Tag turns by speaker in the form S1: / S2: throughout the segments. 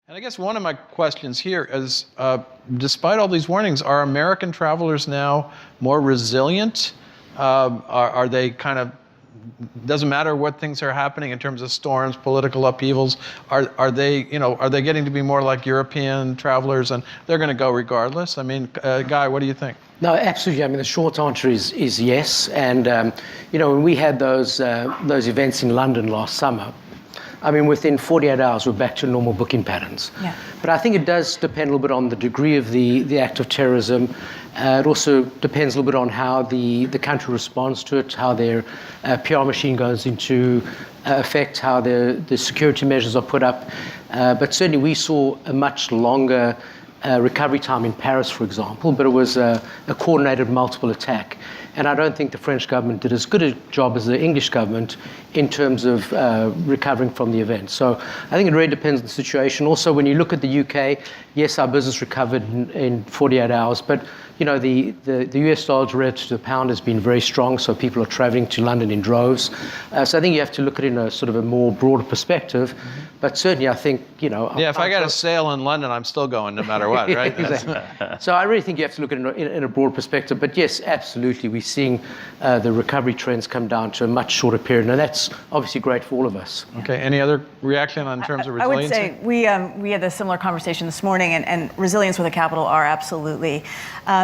S1: And I guess one of my questions here is, despite all these warnings, are American travelers now more resilient? Are they kind of, doesn't matter what things are happening in terms of storms, political upheavals, are they getting to be more like European travelers and they're going to go regardless? I mean, Guy, what do you think?
S2: No, absolutely. I mean, the short answer is yes. And, when we had those events in London last summer, I mean, within 48 hours, we're back to normal booking patterns.
S3: Yeah.
S2: But I think it does depend a little bit on the degree of the act of terrorism. It also depends a little bit on how the country responds to it, how their PR machine goes into effect, how the security measures are put up. But certainly we saw a much longer recovery time in Paris, for example, but it was a coordinated multiple attack. And I don't think the French government did as good a job as the English government in terms of recovering from the event. So I think it really depends on the situation. Also, when you look at the UK, yes, our business recovered in 48 hours, but the US dollar relative to the pound has been very strong, so people are traveling to London in droves. So I think you have to look at it in a sort of a more broader perspective. But certainly I think,
S1: Yeah, if I got a sale in London, I'm still going no matter what, right?
S2: Exactly. So I really think you have to look at it in a broad perspective. But yes, absolutely, we're seeing the recovery trends come down to a much shorter period, and that's obviously great for all of us.
S1: Okay, any other reaction in terms of resiliency?
S3: I would say we had a similar conversation this morning, and resilience with a capital R, absolutely.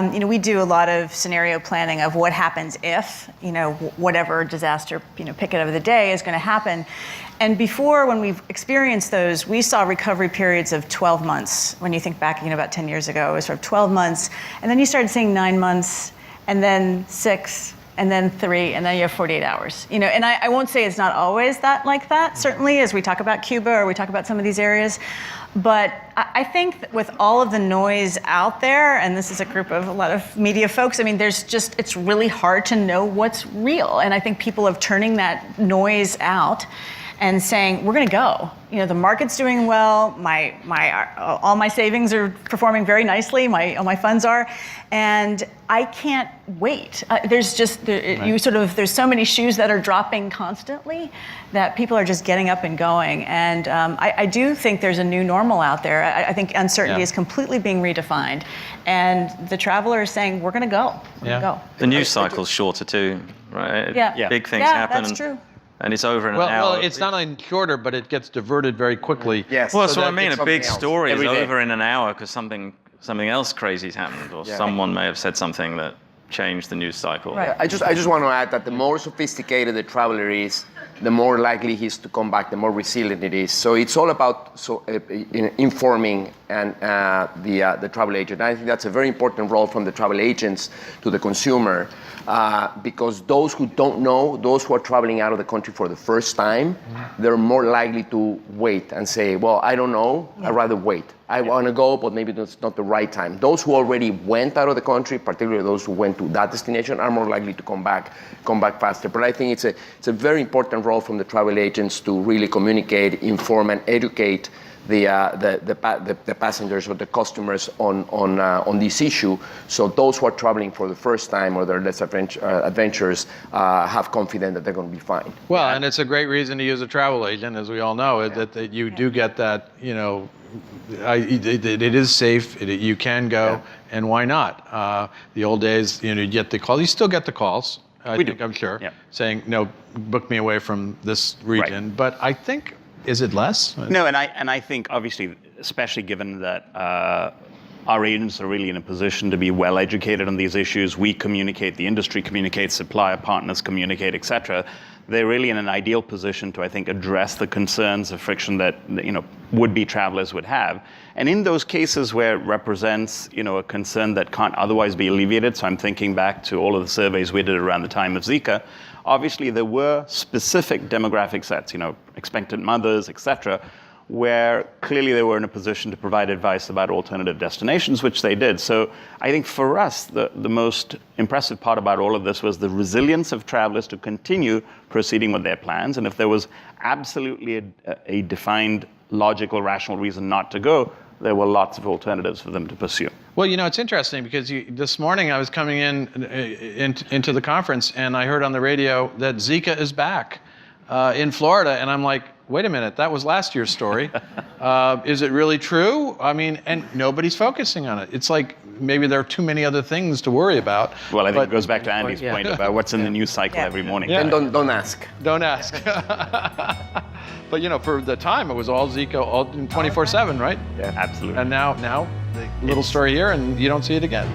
S3: We do a lot of scenario planning of what happens if, whatever disaster, pick it of the day is going to happen. And before, when we've experienced those, we saw recovery periods of 12 months. When you think back, about 10 years ago, it was sort of 12 months. And then you started seeing 9 months, and then 6, and then 3, and then you have 48 hours. And I won't say it's not always like that, certainly, as we talk about Cuba or we talk about some of these areas. But I think that with all of the noise out there, and this is a group of a lot of media folks, I mean, it's really hard to know what's real. And I think people are turning that noise out and saying, we're going to go. The market's doing well. All my savings are performing very nicely. All my funds are, and I can't wait. There's so many shoes that are dropping constantly that people are just getting up and going. And I do think there's a new normal out there. I think uncertainty is completely being redefined, and the traveler is saying, we're going to go. We're going to go.
S4: The news cycle's shorter too, right?
S3: Yeah.
S4: Big things happen.
S3: That's true.
S4: And it's over in an hour.
S1: Well, it's not only shorter, but it gets diverted very quickly.
S5: Yes.
S4: Well, that's what I mean. A big story is
S5: day.
S4: over in an hour because something else crazy's happened, or someone may have said something that changed the news cycle.
S3: Right.
S5: I just want to add that the more sophisticated the traveler is, the more likely he is to come back, the more resilient it is. So it's all about informing and the travel agent. I think that's a very important role from the travel agents to the consumer, because those who don't know, those who are traveling out of the country for the first time, they're more likely to wait and say, well, I don't know, I'd rather wait. I want to go, but maybe it's not the right time. Those who already went out of the country, particularly those who went to that destination, are more likely to come back faster. But I think it's a very important role from the travel agents to really communicate, inform, and educate the passengers or the customers on this issue. So those who are traveling for the first time or their less adventures have confidence that they're going to be fine.
S1: Well, and it's a great reason to use a travel agent, as we all know, that you do get that, it is safe, you can go, and why not? The old days, you get the call. You still get the calls, I'm sure, saying, no, book me away from this region. Right. But I think, is it less?
S6: No, and I think, obviously, especially given that our agents are really in a position to be well educated on these issues, we communicate, the industry communicates, supplier partners communicate, et cetera. They're really in an ideal position to, I think, address the concerns of friction that would-be travelers would have. And in those cases where it represents a concern that can't otherwise be alleviated, so I'm thinking back to all of the surveys we did around the time of Zika, obviously there were specific demographic sets, expectant mothers, et cetera, where clearly they were in a position to provide advice about alternative destinations, which they did. So I think for us, the most impressive part about all of this was the resilience of travelers to continue proceeding with their plans. And if there was absolutely a defined, logical, rational reason not to go, there were lots of alternatives for them to pursue.
S1: Well, it's interesting because this morning I was coming into the conference and I heard on the radio that Zika is back. in Florida, and I'm like, wait a minute, that was last year's story. Is it really true? I mean, and nobody's focusing on it. It's like maybe there are too many other things to worry about.
S6: Well, I think it goes back to Andy's
S2: Yeah.
S6: point about what's in the news cycle every morning.
S1: Yeah.
S5: And don't ask.
S1: Don't ask. But you know, for the time, it was all Zico, all 24/7, right?
S6: Absolutely.
S1: And now, the little story here, and you don't see it again.